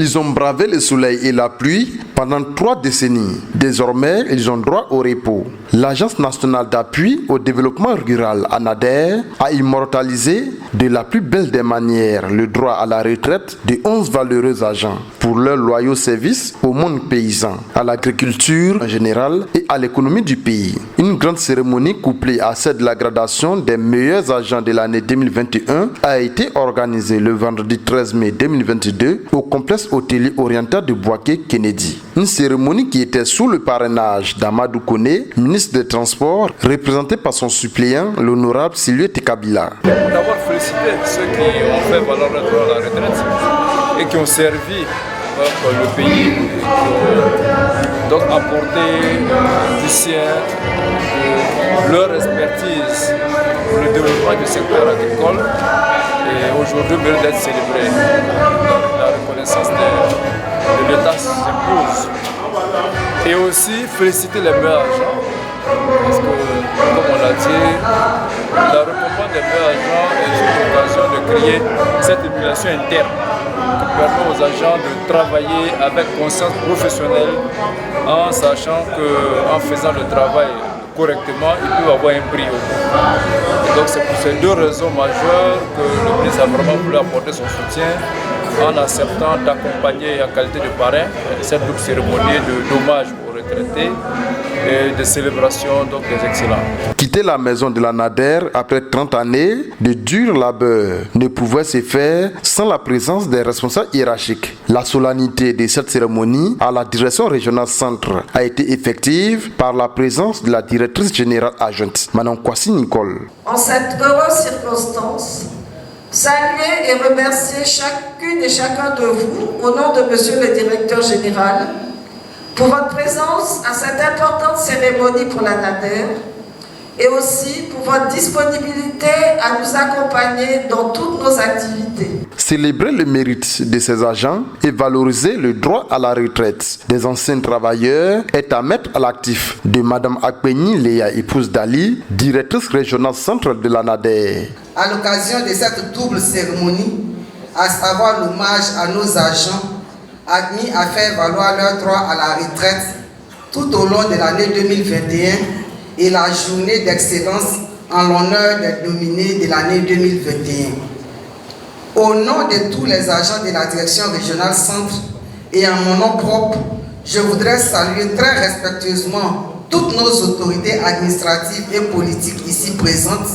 Ils ont bravé le soleil et la pluie pendant 3 décennies. Désormais, ils ont droit au repos. L'Agence nationale d'appui au développement rural, ANADER, a immortalisé de la plus belle des manières le droit à la retraite de 11 valeureux agents pour leurs loyaux services au monde paysan, à l'agriculture en général et à l'économie du pays. Une grande cérémonie couplée à celle de la gradation des meilleurs agents de l'année 2021 a été organisée le vendredi 13 mai 2022 au complexe hôtelier oriental de Boaké-Kennedy. Une cérémonie qui était sous le parrainage d'Amadou Koné, ministre des Transports, représenté par son suppléant, l'honorable Sylvie Tekabila. D'abord féliciter ceux qui ont fait valoir le droit à la retraite et qui ont servi le pays, donc apporter du sien, leur expertise pour le développement du secteur agricole. Et aujourd'hui, mérite d'être célébré. Donc, la reconnaissance de l'État s'impose. Et aussi féliciter les meilleurs agents. Parce que, comme on l'a dit, la récompense des meilleurs agents est une occasion de créer cette émulation interne qui permet aux agents de travailler avec conscience professionnelle en sachant qu'en faisant le travail correctement, ils peuvent avoir un prix au bout. Et donc c'est pour ces 2 raisons majeures que le ministre a vraiment voulu apporter son soutien en acceptant d'accompagner en qualité de parrain cette double cérémonie d'hommage aux retraités et de célébration donc, des excellents. Quitter la maison de la NADER après 30 années de dur labeur ne pouvait se faire sans la présence des responsables hiérarchiques. La solennité de cette cérémonie à la direction régionale centre a été effective par la présence de la directrice générale adjointe, Manon Kwasi Nicole. En cette heureuse circonstance, saluer et remercier chacune et chacun de vous au nom de Monsieur le Directeur Général pour votre présence à cette importante cérémonie pour la NADER et aussi pour votre disponibilité à nous accompagner dans toutes nos activités. Célébrer le mérite de ces agents et valoriser le droit à la retraite des anciens travailleurs est à mettre à l'actif de Mme Akpeni Léa, épouse d'Ali, directrice régionale centrale de la NADER. À l'occasion de cette double cérémonie, à savoir l'hommage à nos agents admis à faire valoir leur droit à la retraite tout au long de l'année 2021 et la journée d'excellence en l'honneur des nominés de l'année 2021. Au nom de tous les agents de la direction régionale centre et en mon nom propre, je voudrais saluer très respectueusement toutes nos autorités administratives et politiques ici présentes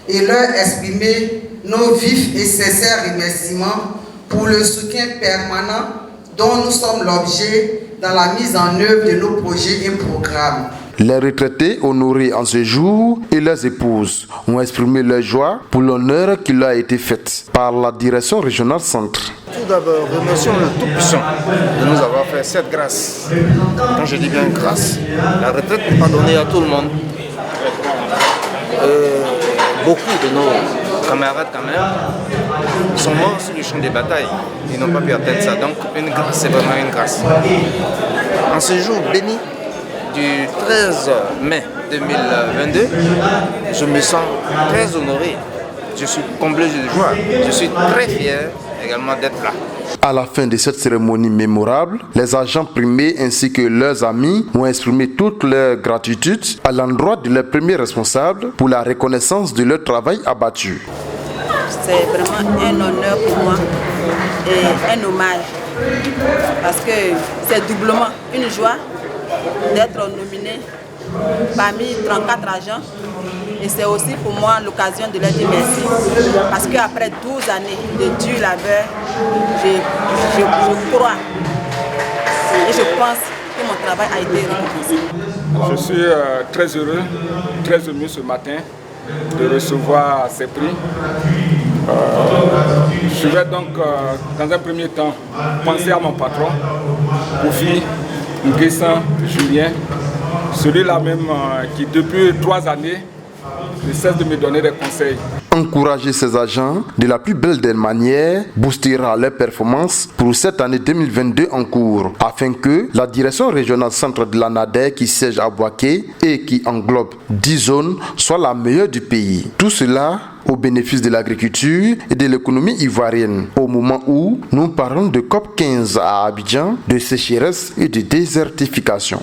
et leur exprimer nos vifs et sincères remerciements pour le soutien permanent dont nous sommes l'objet dans la mise en œuvre de nos projets et programmes. Les retraités honorés en ce jour et leurs épouses ont exprimé leur joie pour l'honneur qui leur a été fait par la direction régionale centre. Tout d'abord, remercions le Tout-Puissant de nous avoir fait cette grâce. Quand je dis bien grâce, la retraite n'est pas donnée à tout le monde. Beaucoup de nos camarades quand même sont morts sur le champ des batailles. Ils n'ont pas pu atteindre ça. Donc une grâce, c'est vraiment une grâce. En ce jour béni du 13 mai 2022, je me sens très honoré. Je suis comblé de joie. Je suis très fier également d'être là. À la fin de cette cérémonie mémorable, les agents primés ainsi que leurs amis ont exprimé toute leur gratitude à l'endroit de leurs premiers responsables pour la reconnaissance de leur travail abattu. C'est vraiment un honneur pour moi et un hommage parce que c'est doublement une joie d'être nominé parmi 34 agents et c'est aussi pour moi l'occasion de leur dire merci parce qu'après 12 années de dur labeur, je crois et je pense que mon travail a été récompensé. Je suis très heureux, très ému ce matin de recevoir ces prix. Je vais donc dans un premier temps penser à mon patron, Kofi Nguessan Julien, celui-là même qui depuis 3 années ne cesse de me donner des conseils. Encourager ces agents de la plus belle des manières boostera leurs performances pour cette année 2022 en cours, afin que la direction régionale centre de l'ANADER qui siège à Bouaké et qui englobe 10 zones soit la meilleure du pays. Tout cela au bénéfice de l'agriculture et de l'économie ivoirienne, au moment où nous parlons de COP 15 à Abidjan, de sécheresse et de désertification.